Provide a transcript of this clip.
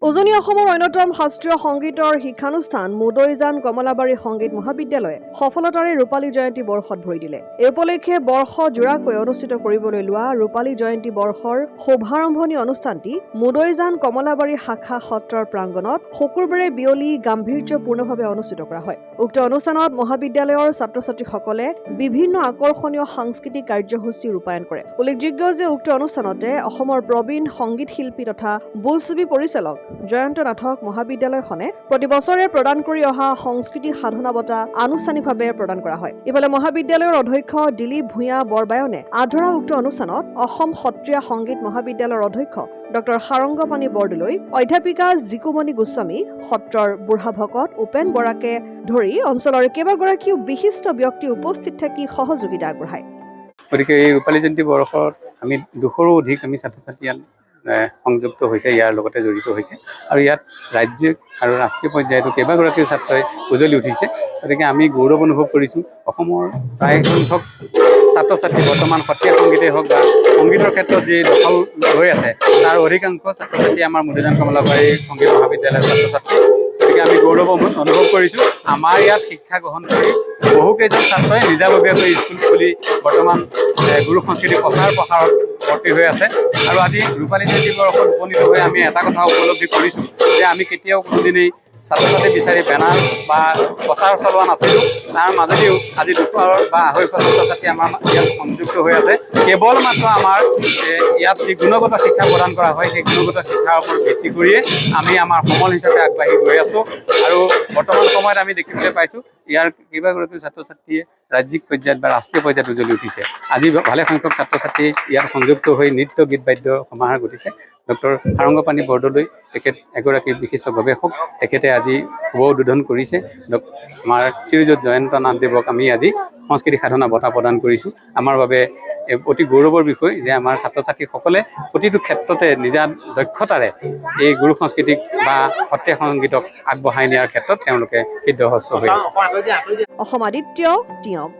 উজনি অসমৰ অন্যতম শাস্ত্ৰীয় সংগীতৰ শিক্ষানুষ্ঠান মুদৈজান কমলাবাৰী সংগীত মহাবিদ্যালয়ে সফলতাৰে ৰূপালী জয়ন্তী বৰ্ষত ভৰি দিলে। এই উপলক্ষে বৰ্ষজোৰাকৈ অনুষ্ঠিত কৰিবলৈ লোৱা ৰূপালী জয়ন্তী বৰ্ষৰ শুভাৰম্ভণি অনুষ্ঠানটি মুদৈজান কমলাবাৰী শাখা সত্ৰৰ প্ৰাংগণত শুকুৰবাৰে বিয়লি গাম্ভীৰ্যপূৰ্ণভাৱে অনুষ্ঠিত কৰা হয়। উক্ত অনুষ্ঠানত মহাবিদ্যালয়ৰ ছাত্ৰ-ছাত্ৰীসকলে বিভিন্ন আকৰ্ষণীয় সাংস্কৃতিক কাৰ্যসূচী ৰূপায়ণ কৰে। উল্লেখযোগ্য যে উক্ত অনুষ্ঠানতে অসমৰ প্ৰবীণ সংগীত শিল্পী তথা বোলছবি পৰিচালক জয়ন্ত নাথক মহাবিদ্যালয়খনে প্ৰতি বছৰে প্ৰদান কৰি অহা সংস্কৃতি সাধনা বঁটা আনুষ্ঠানিকভাৱে প্ৰদান কৰা হয়। ইফালে মহাবিদ্যালয়ৰ অধ্যক্ষ দিলীপ ভূঞা বৰবায়নে আধৰা উক্ত অনুষ্ঠানত অসম সত্ৰীয়া সংগীত মহাবিদ্যালয়ৰ অধ্যক্ষ ডক্টৰ সাৰংগপাণি বৰদলৈ, অধ্যাপিকা জিকুমণি গোস্বামী, সত্ৰৰ বুঢ়া ভকত উপেন বৰাকে ধৰি অঞ্চলৰ কেইবাগৰাকীও বিশিষ্ট ব্যক্তি উপস্থিত থাকি সহযোগিতা আগবঢ়ায়। গতিকে এই ৰূপালী জয়ন্তী বৰ্ষত আমি 200ৰো অধিক আমি ছাত্ৰ ছাত্ৰী সংযুক্ত হৈছে, ইয়াৰ লগতে জড়িত হৈছে আৰু ইয়াত ৰাজ্যিক আৰু ৰাষ্ট্ৰীয় পৰ্যায়তো কেইবাগৰাকীও ছাত্ৰই উজলি উঠিছে। গতিকে আমি গৌৰৱ অনুভৱ কৰিছোঁ। অসমৰ প্ৰায় সংখ্যক ছাত্ৰ ছাত্ৰী বৰ্তমান সত্ৰীয়া সংগীতেই হওক বা সংগীতৰ ক্ষেত্ৰত যি দখল হৈ আছে তাৰ অধিকাংশ ছাত্ৰ ছাত্ৰী আমাৰ মুদৈজান কমলাবাৰী সংগীত মহাবিদ্যালয়ৰ ছাত্ৰ ছাত্ৰী। গতিকে আমি গৌৰৱ অনুভৱ কৰিছোঁ। আমাৰ ইয়াত শিক্ষা গ্ৰহণ কৰি বহুকেইজন ছাত্ৰই নিজাববীয়াকৈ স্কুল খুলি বৰ্তমান গুৰু সংস্কৃতিৰ প্ৰসাৰত ভৰ্তি হৈ আছে। আৰু আজি ৰূপালী জয়ন্তী বৰ্ষত উপনীত হৈ আমি এটা কথা উপলব্ধি কৰিছোঁ যে আমি কেতিয়াও কোনোদিনেই ছাত্ৰ ছাত্ৰী বিচাৰি বেনাৰ বা প্ৰচাৰ চলোৱা নাছিলোঁ। তাৰ মাজেদিও আজি 200 বা 250 ছাত্ৰ ছাত্ৰী আমাৰ ইয়াত সংযুক্ত হৈ আছে। কেৱল মাত্ৰ আমাৰ ইয়াত যি গুণগত শিক্ষা প্ৰদান কৰা হয় সেই গুণগত শিক্ষাৰ ওপৰত ভিত্তি কৰিয়ে আমি আমাৰ সমল হিচাপে আগবাঢ়ি গৈ আছোঁ। আৰু বৰ্তমান সময়ত আমি দেখিবলৈ পাইছোঁ ইয়াৰ কেইবাগৰাকীও ছাত্ৰ ছাত্ৰীয়ে ৰাজ্যিক পৰ্যায়ত বা ৰাষ্ট্ৰীয় পৰ্যায়ত উজলি উঠিছে। আজি ভালে সংখ্যক ছাত্ৰ ছাত্ৰী ইয়াত সংযুক্ত হৈ নৃত্য গীত বাদ্য সমাহাৰ ঘটিছে। ডক্টৰ সাৰংগপাণি বৰদলৈ তেখেত এগৰাকী বিশিষ্ট গৱেষক, তেখেতে আজি শুভ উদ্বোধন কৰিছে। আমাৰ শ্ৰীযুত জয়ন্ত নাথদেৱক আমি আজি সংস্কৃতি সাধনা বঁটা প্ৰদান কৰিছোঁ। আমাৰ বাবে অতি গৌৰৱৰ বিষয় যে আমাৰ ছাত্ৰ ছাত্ৰীসকলে প্ৰতিটো ক্ষেত্ৰতে নিজা দক্ষতাৰে এই গুৰু সংস্কৃতিক বা সত্ৰীয়া সংগীতক আগবঢ়াই নিয়াৰ ক্ষেত্ৰত তেওঁলোকে সিদ্ধহস্ত হৈ আছে। অসম আদিত্য টিয়ক।